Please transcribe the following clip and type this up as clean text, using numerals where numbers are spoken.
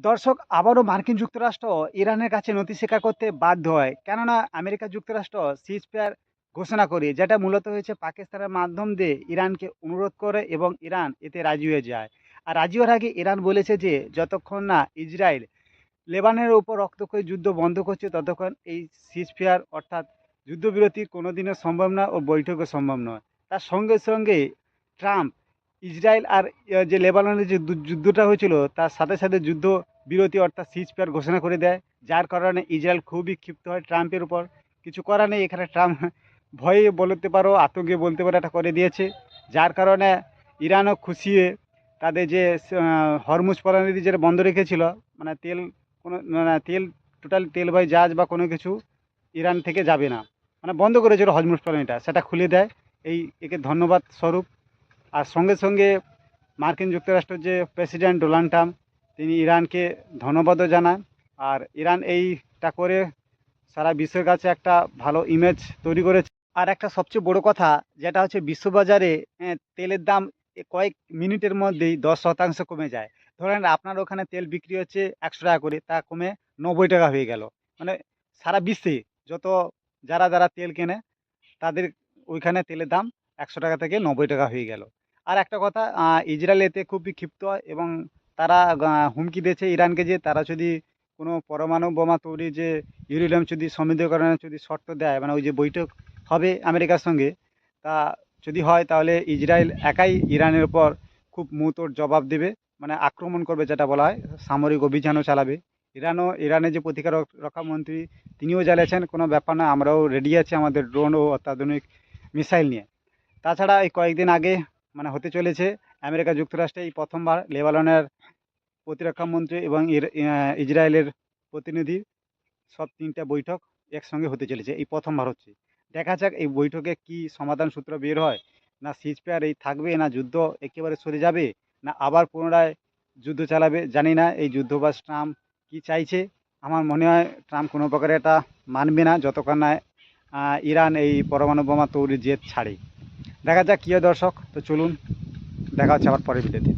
দর্শক, আবারও মার্কিন যুক্তরাষ্ট্র ইরানের কাছে নথি স্বীকার করতে বাধ্য হয়, কেননা আমেরিকা যুক্তরাষ্ট্র সিজ ফায়ার ঘোষণা করে, যেটা মূলত হয়েছে পাকিস্তানের মাধ্যম দিয়ে ইরানকে অনুরোধ করে এবং ইরান এতে রাজি হয়ে যায়। আর রাজি হওয়ার আগে ইরান বলেছে যে যতক্ষণ না ইসরায়েল লেবাননের উপর রক্তক্ষয়ী যুদ্ধ বন্ধ করছে ততক্ষণ এই সিজ ফায়ার অর্থাৎ যুদ্ধবিরতি কোনোদিনও সম্ভব না ও বৈঠকও সম্ভব নয়। তার সঙ্গে সঙ্গে ট্রাম্প ইসরায়েল আর যে লেবাননের যে যুদ্ধটা হয়েছিল তার সাথে সাথে যুদ্ধ বিরতি অর্থাৎ সিজ ফায়ার ঘোষণা করে দেয়, যার কারণে ইসরায়েল খুবই ক্ষিপ্ত হয় ট্রাম্পের উপর। কিছু করার নেই, এখানে ট্রাম্প ভয়ে বলতে পারো, আতঙ্কে বলতে পারো, এটা করে দিয়েছে। যার কারণে ইরানও খুশি হয়ে তাদের যে হরমুজ প্রণালী যেটা বন্ধ রেখেছিল, মানে তেল, কোনো মানে তেল, টোটাল তেল বা জাহাজ বা কোনো কিছু ইরান থেকে যাবে না, মানে বন্ধ করেছিল হরমুজ প্রণালীটা, সেটা খুলে দেয়। একে ধন্যবাদ স্বরূপ। আর সঙ্গে সঙ্গে মার্কিন যুক্তরাষ্ট্রের যে প্রেসিডেন্ট ডোনাল্ড ট্রাম্প, তিনি ইরানকে ধন্যবাদও জানান। আর ইরান এইটা করে সারা বিশ্বের কাছে একটা ভালো ইমেজ তৈরি করেছে। আর একটা সবচেয়ে বড় কথা, যেটা হচ্ছে বিশ্ববাজারে তেলের দাম কয়েক মিনিটের মধ্যেই 10% কমে যায়। ধরেন আপনার ওখানে তেল বিক্রি হচ্ছে 100 টাকা করে, তা কমে 90 টাকা হয়ে গেল। মানে সারা বিশ্বে যত যারা যারা তেল কেনে তাদের ওইখানে তেলের দাম 100 টাকা থেকে 90 টাকা হয়ে গেল। আর একটা কথা, ইসরায়েল এতে খুবই ক্ষিপ্ত হয় এবং তারা হুমকি দিয়েছে ইরানকে যে তারা যদি কোনো পরমাণু বোমা তৈরি যে ইউরেনিয়াম যদি সমৃদ্ধকরণের যদি শর্ত দেয়, মানে ওই যে বৈঠক হবে আমেরিকার সঙ্গে, তা যদি হয় তাহলে ইসরায়েল একাই ইরানের উপর খুব মুহূর্তর জবাব দেবে, মানে আক্রমণ করবে, যেটা বলা হয় সামরিক অভিযানও চালাবে। ইরানের যে রক্ষা মন্ত্রী, তিনিও জানিয়েছেন কোনো ব্যাপার না, আমরাও রেডি আছি আমাদের ড্রোন ও অত্যাধুনিক মিসাইল নিয়ে। তাছাড়া এই কয়েকদিন আগে মানে হতে চলেছে আমেরিকা যুক্তরাষ্ট্রে এই প্রথমবার লেবাননের প্রতিরক্ষা মন্ত্রী এবং ইসরায়েলের প্রতিনিধির সব তিনটা বৈঠক একসঙ্গে হতে চলেছে, এই প্রথমবার হচ্ছে। দেখা যাক এই বৈঠকে কি সমাধান সূত্র বের হয়, না সিজ ফায়ার এই থাকবে, না যুদ্ধ একেবারে সরে যাবে, না আবার পুনরায় যুদ্ধ চালাবে, জানি না। এই যুদ্ধবাজ ট্রাম্প কি চাইছে? আমার মনে হয় ট্রাম্প কোনো প্রকারে এটা মানবে না যতক্ষণ না ইরান এই পরমাণু বোমা তৈরির জেদ ছাড়ে। দেখা যাক কী হয় দর্শক। তো চলুন, দেখা হচ্ছে আবার পরের ভিডিওতে।